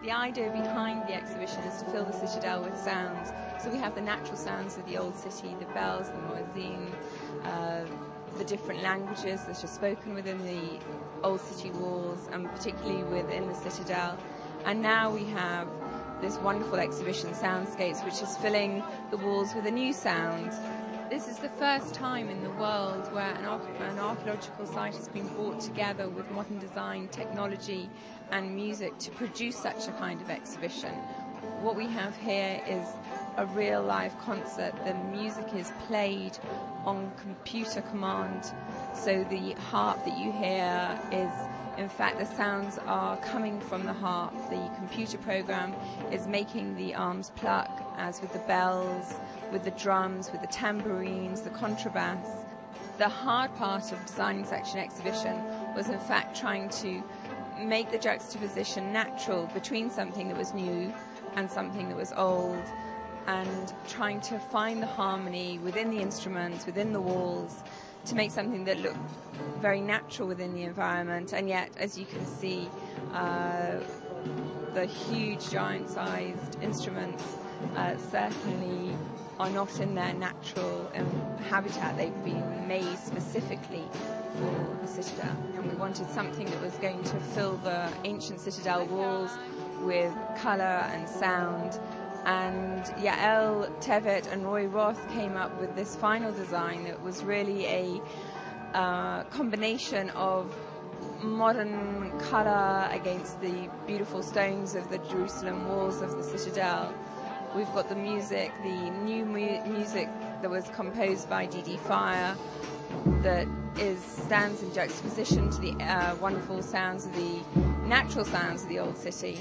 The idea behind the exhibition is to fill the citadel with sounds. So we have the natural sounds of the old city, the bells, the muezzin, the different languages that are spoken within the old city walls, and particularly within the citadel. And now we have this wonderful exhibition, Soundscapes, which is filling the walls with a new sound. This is the first time in the world where an archaeological site has been brought together with modern design, technology and music to produce such a kind of exhibition. What we have here is a real live concert. The music is played on computer command, so the harp that you hear is, in fact, the sounds are coming from the harp. The computer program is making the arms pluck, as with the bells, with the drums, with the tambourines, the contrabass. The hard part of designing such an exhibition was, in fact, trying to make the juxtaposition natural between something that was new and something that was old, and trying to find the harmony within the instruments, within the walls, to make something that looked very natural within the environment, and yet, as you can see, the huge giant-sized instruments certainly are not in their natural habitat. They've been made specifically for the citadel, and we wanted something that was going to fill the ancient citadel walls with colour and sound. And Yael Tevet and Roy Roth came up with this final design that was really a combination of modern colour against the beautiful stones of the Jerusalem walls of the citadel. We've got the music, the new music that was composed by D.D. Fire, that stands in juxtaposition to the wonderful sounds of the natural sounds of the old city.